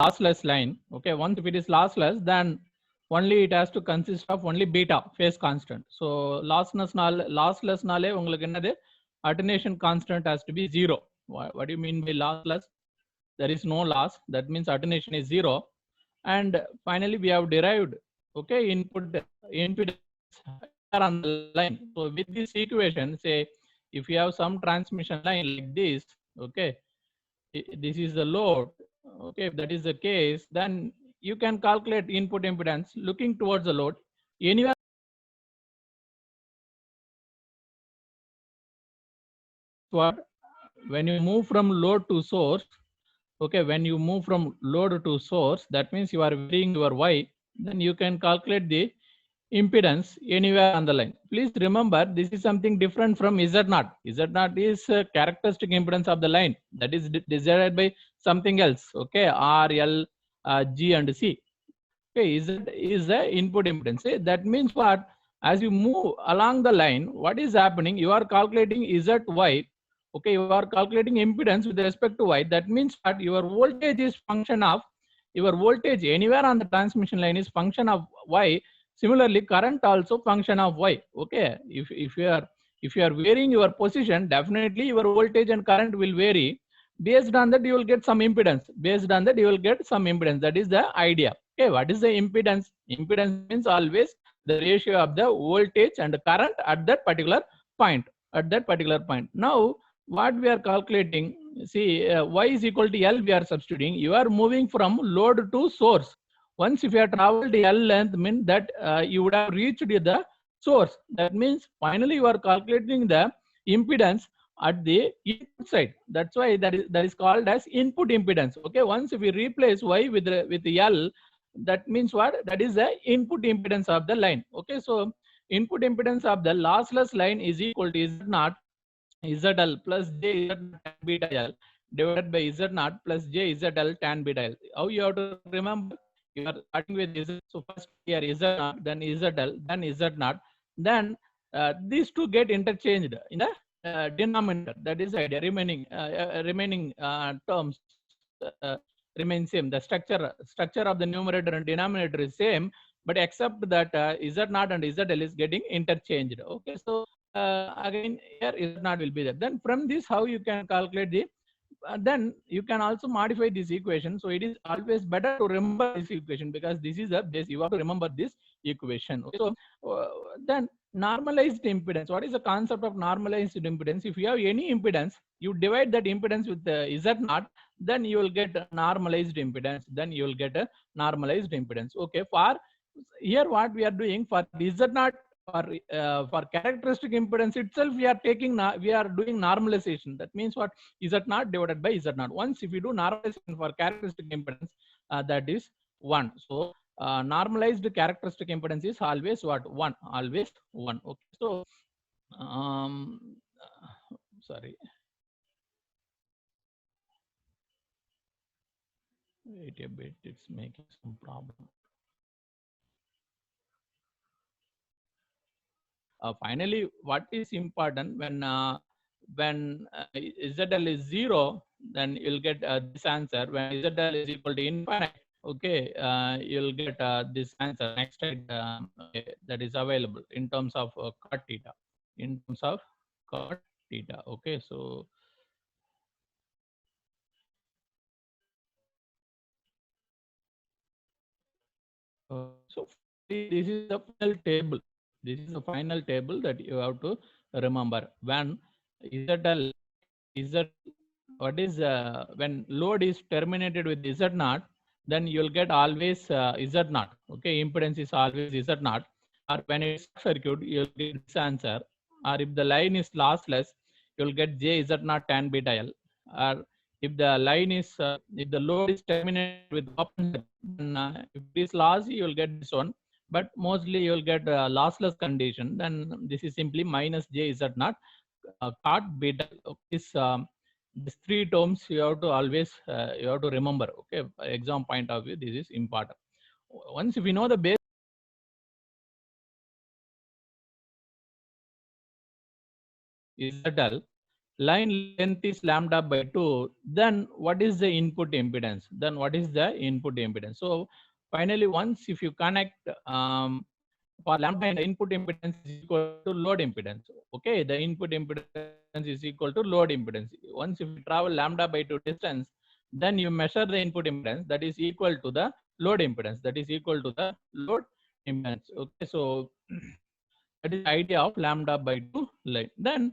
lossless line. Okay, once if it is lossless, then only it has to consist of only beta phase constant. So lossless naale ungalku enadhu attenuation constant has to be 0. What do you mean by lossless? There is no loss. That means attenuation is 0. And finally we have derived, okay, input impedance on the line. So with this equation, say if you have some transmission line like this, okay, this is the load. Okay, if that is the case, then you can calculate input impedance looking towards the load anywhere. What, when you move from load to source, okay, when you move from load to source, that means you are varying your y, then you can calculate the impedance anywhere on the line. Please remember, this is something different from Z0. Z0 is characteristic impedance of the line, that is decided by something else. Okay, R, L, G and C. Okay, Z is the input impedance. That means what? As you move along the line, what is happening? You are calculating ZY. Okay, you are calculating impedance with respect to Y. That means what? Your voltage is function of your voltage anywhere on the transmission line is function of Y. Similarly, current also function of Y. Okay, if you are varying your position, definitely your voltage and current will vary. Based on that, you will get some impedance. Based on that, you will get some impedance. That is the idea. Okay, what is the impedance? Impedance means always the ratio of the voltage and current at that particular point. At that particular point. Now, what we are calculating, see, y is equal to L, we are substituting. You are moving from load to source. Once if you have traveled L length, means that you would have reached the source. That means finally you are calculating the impedance at the input side. That's why that is called as input impedance. Okay, once if we replace y with L, that means what? That is the input impedance of the line. Okay, so input impedance of the lossless line is equal to Z0 ZL plus J Z tan beta L divided by Z0 plus J ZL tan beta L. How you have to remember? You are starting with Z. So first here Z0, then ZL, then Z0. Then these two get interchanged in the denominator. That is the idea. Remaining terms remain same. The structure of the numerator and denominator is same, but except that Z0 and ZL is getting interchanged. Okay, so again here Z0 will be there. Then from this, how you can calculate the then you can also modify this equation. So it is always better to remember this equation because this is the base. You have to remember this equation. Okay. So then normalized impedance. What is the concept of normalized impedance? If you have any impedance, you divide that impedance with Z0, then you will get a normalized impedance. Then you will get a normalized impedance. Okay. For here, what we are doing for Z0, for characteristic impedance itself, we are doing normalization. That means what? Z0 divided by Z0. Once if you do normalization for characteristic impedance, that is 1. So normalized characteristic impedance is always what? 1. Always 1. Okay. So sorry. Wait a bit. It's making some problem. Finally, what is important when ZL is 0, then you'll get this answer. When ZL is equal to infinite, okay, you'll get this answer next slide that is available in terms of cot theta. In terms of cot theta. Okay, so so this is the final table. This is the final table that you have to remember. When ZL what is when load is terminated with Z0, then you'll get always Z0. Okay, impedance is always Z0. Or when it's circuit, you'll get this answer. Or if the line is lossless, you'll get J Z0 tan beta L. Or if the line is if the load is terminated with open, then if it is lossy, you'll get this one. But mostly you'll get lossless condition. Then this is simply minus J Z0 cot beta. Is these 3 terms you have to always you have to remember. Okay, exam point of view, this is important. Once we know the base ZL, line length is lambda by 2, then what is the input impedance? Then what is the input impedance? So finally, once if you connect for lambda and the input impedance is equal to load impedance. Okay, the input impedance is equal to load impedance. Once if you travel lambda by 2 distance, then you measure the input impedance that is equal to the load impedance, that is equal to the load impedance. Okay, so that is the idea of lambda by 2 line. Then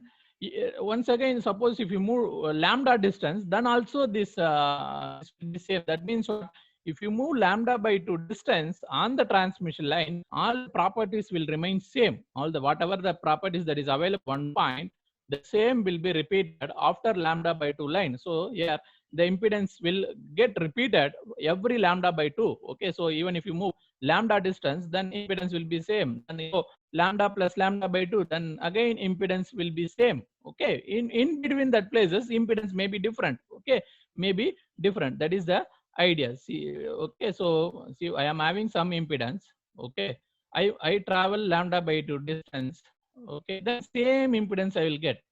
once again, suppose if you move lambda distance, then also this will be same. That means what? If you move lambda by 2 distance on the transmission line, all properties will remain same. All the whatever the properties that is available at one point, the same will be repeated after lambda by 2 line. So here the impedance will get repeated every lambda by 2. Okay, so even if you move lambda distance, then impedance will be same. And you go lambda plus lambda by 2, then again impedance will be same. Okay, in between that places impedance may be different. Okay, may be different. That is the idea. See, okay, so see, I am having some impedance. Okay, I travel lambda by 2 distance. Okay, then same impedance I will get.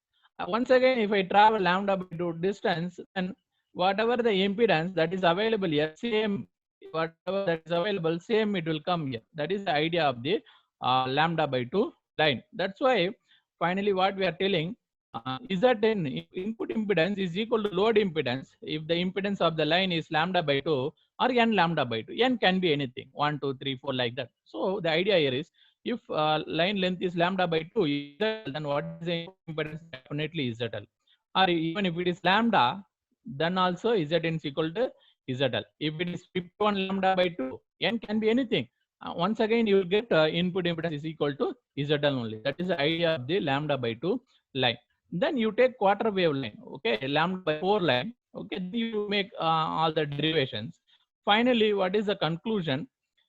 Once again, if I travel lambda by 2 distance, then whatever the impedance that is available here, same whatever that is available, same it will come here. That is the idea of the lambda by 2 line. That's why finally what we are telling is that input impedance is equal to load impedance if the impedance of the line is lambda by 2 or n lambda by 2. N can be anything, 1, 2, 3, 4 like that. So the idea here is if line length is lambda by 2, then what is the impedance? Definitely ZL. Or even if it is lambda, then also Zn is equal to ZL. If it is 51 lambda by 2, N can be anything. Once again, you will get input impedance is equal to ZL only. That is the idea of the lambda by 2 line. Then you take quarter wave line, okay, lambda by 4 line, okay, then you make all the derivations. Finally, what is the conclusion?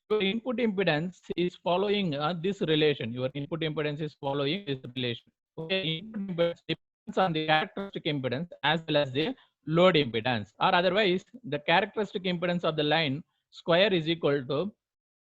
Your input impedance is following this relation. Your input impedance is following this relation. Okay, input impedance depends on the characteristic impedance as well as the load impedance, or otherwise the characteristic impedance of the line square is equal to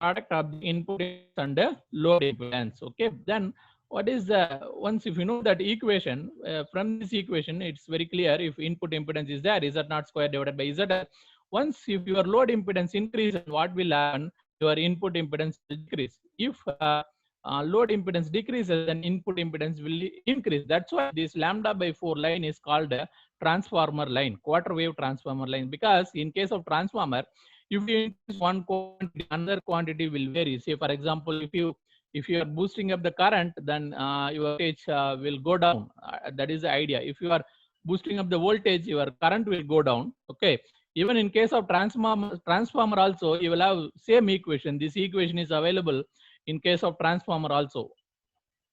product of the input impedance and the load impedance. Okay, then what is the, once if you know that equation, from this equation it's very clear, if input impedance is there, Z naught square divided by ZL. Once if your load impedance increases, what will happen? Your input impedance will decrease. If load impedance decreases, then input impedance will increase. That's why this lambda by 4 line is called a transformer line, quarter wave transformer line, because in case of transformer, if you increase one quantity, another quantity will vary. Say for example, if you are boosting up the current, then your voltage will go down. That is the idea. If you are boosting up the voltage, your current will go down. Okay, even in case of transformer also, you will have same equation. This equation is available in case of transformer also.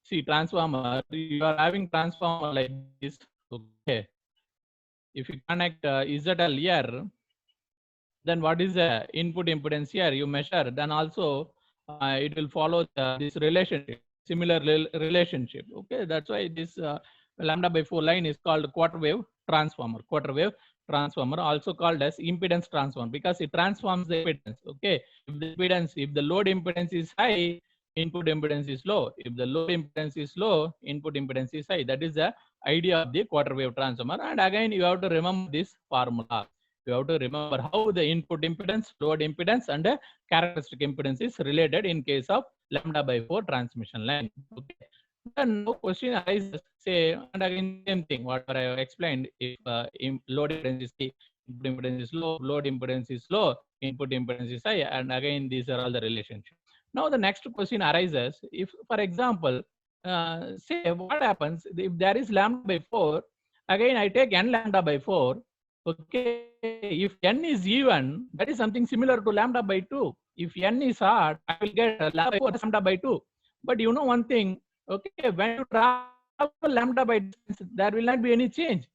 See, transformer, you are having transformer like this. Okay, if you connect ZL here, then what is the input impedance here? You measure, then also it will follow this relationship, similar relationship. Okay, that's why this lambda by 4 line is called quarter wave transformer. Quarter wave transformer, also called as impedance transformer, because it transforms the impedance. Okay, if the impedance, if the load impedance is high, input impedance is low. If the load impedance is low, input impedance is high. That is the idea of the quarter wave transformer. And again, you have to remember this formula. You have to remember how the input impedance, load impedance, and characteristic impedance is related in case of lambda by 4 transmission line. Okay. Then no question arises, say, and again same thing, whatever I have explained. If load impedance is high, input impedance is low, load impedance is low, input impedance is high, and again these are all the relationships. Now the next question arises, if for example, say what happens if there is lambda by 4, again I take n lambda by 4. Okay, if n is even, that is something similar to lambda by 2. If n is odd, I will get lambda by 2. But you know one thing, okay, when you travel lambda by distance, there will not be any change.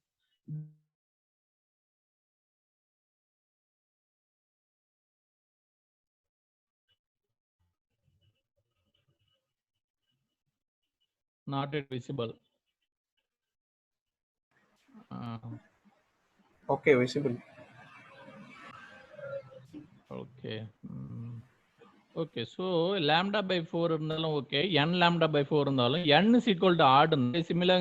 Not yet visible. Okay, visible. Okay. Okay, so lambda by 4 இருந்தாலும் okay, n lambda by 4 இருந்தாலும் n is equal to odd, similar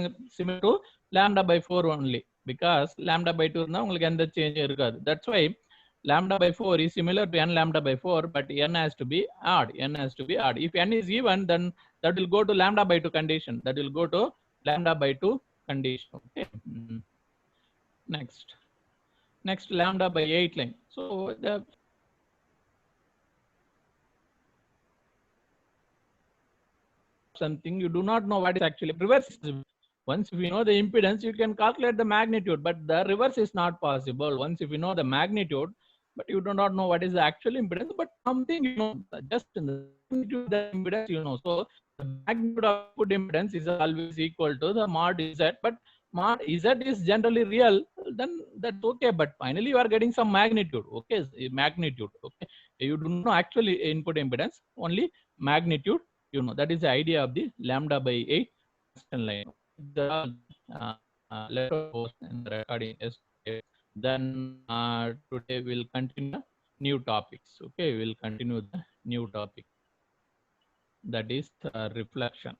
to lambda by 4 only, because lambda by 2 now உங்களுக்கு எந்த change இருக்காது. That's why lambda by 4 is similar to n lambda by 4, but n has to be odd. N has to be odd. If n is even, then that will go to lambda by 2 condition. That will go to lambda by 2 condition. Okay. Next lambda by 8 line. So the something you do not know what is actually reverse. Once if you know the impedance, you can calculate the magnitude, but the reverse is not possible. Once if you know the magnitude, but you do not know what is the actual impedance, but something you know, just in the magnitude of the impedance you know. So the magnitude of input impedance is always equal to the mod Z, but mod Z is generally real, then that's okay. But finally you are getting some magnitude. Okay, magnitude. Okay, you do not know actually input impedance, only magnitude. You know, that is the idea of the lambda by 8 constant line. Let us post in the recording. Then today we'll continue new topics. Okay, we'll continue the new topic, that is reflection.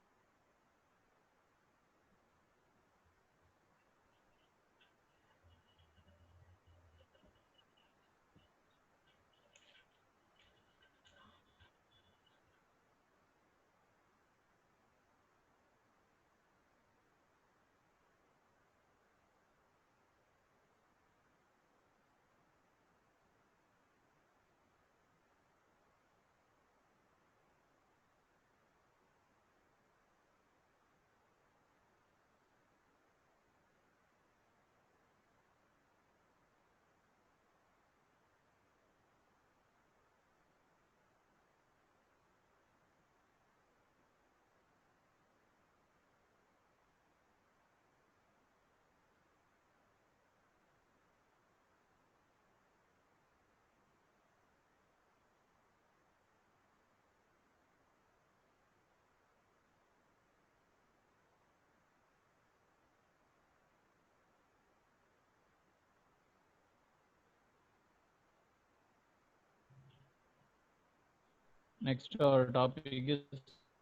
Next our topic is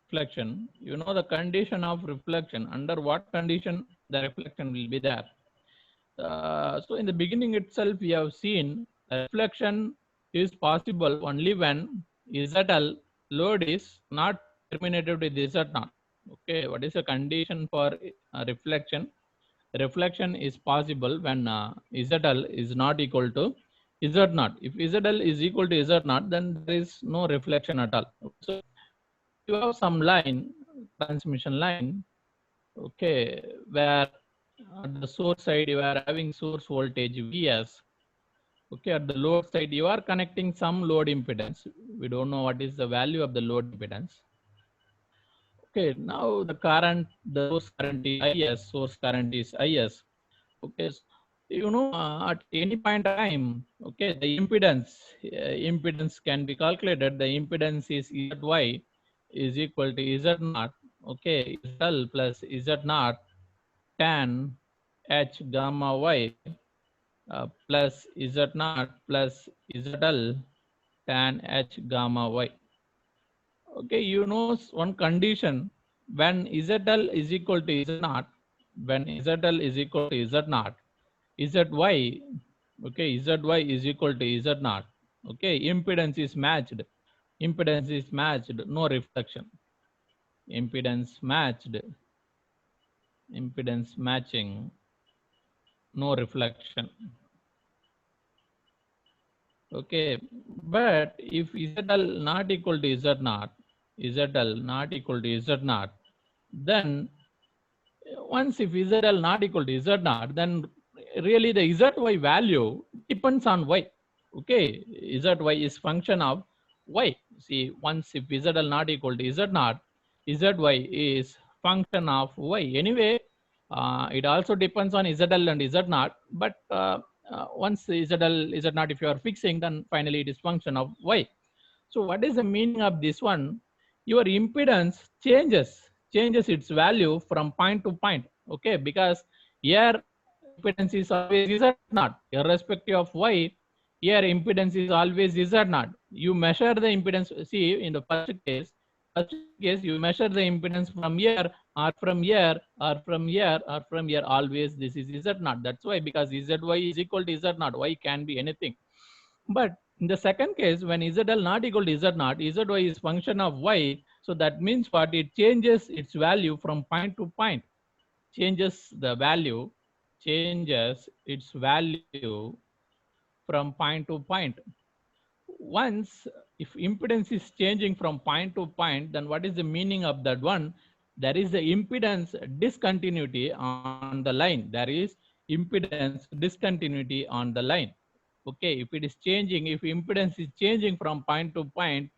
reflection. You know the condition of reflection. Under what condition the reflection will be there? So in the beginning itself, we have seen reflection is possible only when ZL load is not terminated with Z0. Okay, what is the condition for reflection? Reflection is possible when ZL is not equal to Z0. If ZL is equal to Z0, then there is no reflection at all. So you have some line, transmission line, okay, where at the source side you are having source voltage Vs. Okay, at the load side you are connecting some load impedance. We don't know what is the value of the load impedance. Okay, now the current, the source current is Is, source current is Is. Okay, so you know at any point of time, okay, the impedance can be calculated. The impedance is Zy is equal to Z0. Okay, ZL plus Z0 tan H gamma Y plus Z0 plus ZL tan H gamma Y. Okay, you know one condition, when ZL is equal to Z0, when ZL is equal to Z0, ZY, okay, ZY is equal to Z0, okay, impedance is matched, no reflection, impedance matching, no reflection. Okay, but if ZL not equal to Z0, ZL not equal to Z0, then once if ZL not equal to Z0, then really the ZY value depends on Y. Okay, ZY is function of Y. See, once if ZL not equal to Z0, ZY is function of Y. Anyway, it also depends on ZL and Z0, but once ZL, Z0 if you are fixing, then finally it is function of Y. So what is the meaning of this one? Your impedance changes its value from point to point. Okay, because here impedance is always Z0, irrespective of Y. Here impedance is always Z0. You measure the impedance. See, in the first case, First case, you measure the impedance from here or from here or from here or from here. Always this is Z0. That's why, because ZY is equal to Z0. Y can be anything. But in the second case, when ZL not equal to Z0, ZY is function of Y. So that means what? It changes its value from point to point. Changes the value, changes its value from point to point. Once, if impedance is changing from point to point, then what is the meaning of that one? There is the impedance discontinuity on the line. There is impedance discontinuity on the line. Okay, if it is changing, if impedance is changing from point to point,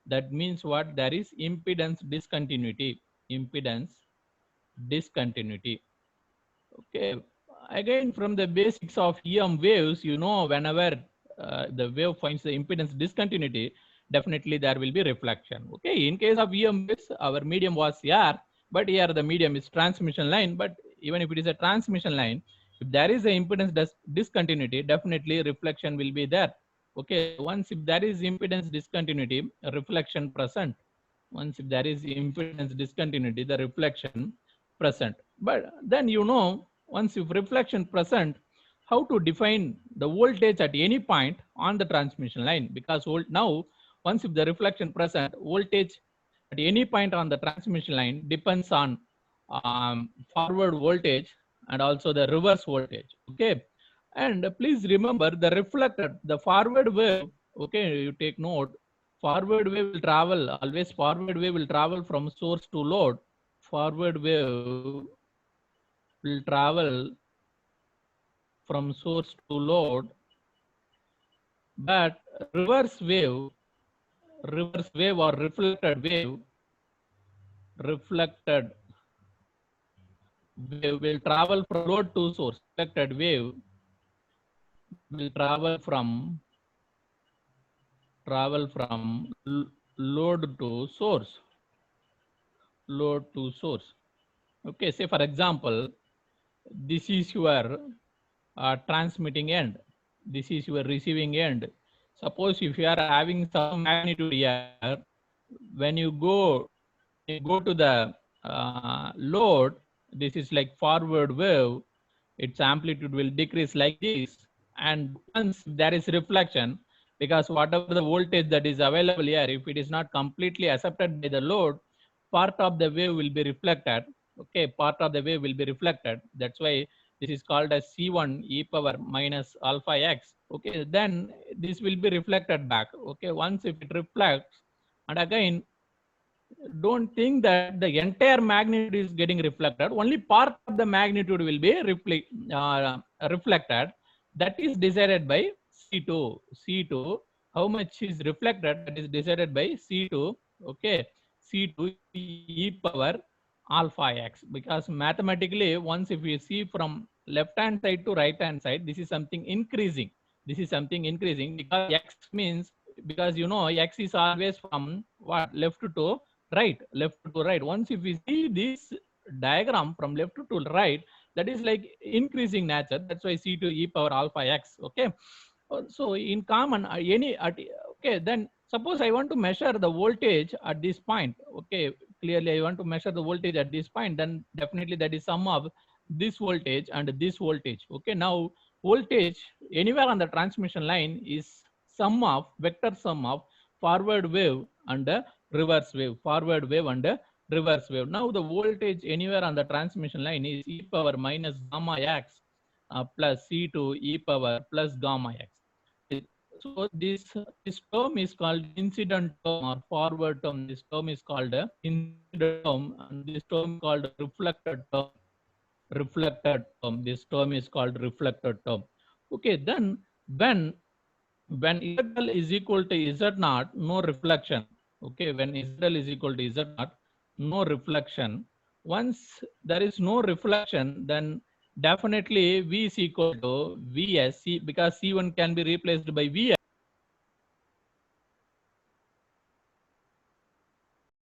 that means what? There is impedance discontinuity. Impedance discontinuity. Okay, again, from the basics of EM waves, you know, whenever the wave finds the impedance discontinuity, definitely there will be reflection. Okay, in case of EM waves, our medium was air, but here the medium is transmission line. But even if it is a transmission line, if there is a impedance discontinuity, definitely reflection will be there. Okay, once if there is impedance discontinuity, reflection present. Once if there is impedance discontinuity, the reflection present. But then, you know, once if reflection present, how to define the voltage at any point on the transmission line? Because now, once if the reflection present, voltage at any point on the transmission line depends on forward voltage and also the reverse voltage. Okay, and please remember the reflected, the forward wave. Okay, you take note. Forward wave will travel, always forward wave will travel from source to load. Forward wave will travel from source to load, but reverse wave or reflected wave will travel from load to source. Reflected wave will travel from load to source. Load to source. Okay, say for example, this is your transmitting end. This is your receiving end. Suppose if you are having some magnitude here, when you go to the load, this is like forward wave, its amplitude will decrease like this. And once there is reflection, because whatever the voltage that is available here, if it is not completely accepted by the load, part of the wave will be reflected. Okay, part of the wave will be reflected. That's why this is called as C1 e power minus alpha x. Okay, then this will be reflected back. Okay, once if it reflects, and again, don't think that the entire magnitude is getting reflected. Only part of the magnitude will be reflected. That is decided by C2. C2, how much is reflected, that is decided by C2. Okay, C2 e power alpha x. Because mathematically, once if you see from left hand side to right hand side, this is something increasing. This is something increasing because x means, because you know x is always from what, left to right, left to right. Once if we see this diagram from left to right, that is like increasing nature. That's why C2 e power alpha x. Okay, so in common okay, then suppose I want to measure the voltage at this point. Okay, clearly I want to measure the voltage at this point, then definitely that is sum of this voltage and this voltage. Okay, now voltage anywhere on the transmission line is sum of, vector sum of forward wave and reverse wave, forward wave and reverse wave. Now the voltage anywhere on the transmission line is e power minus gamma x plus C2 e power plus gamma x. So this term is called incident term or forward term. This term is called incident term, and this term is called reflected term. Reflected term. This term is called reflected term. Okay, then when ZL is equal to Z0, no reflection. Okay, when ZL is equal to Z0, no reflection. Once there is no reflection, then definitely V is equal to Vs, because C1 can be replaced by Vs.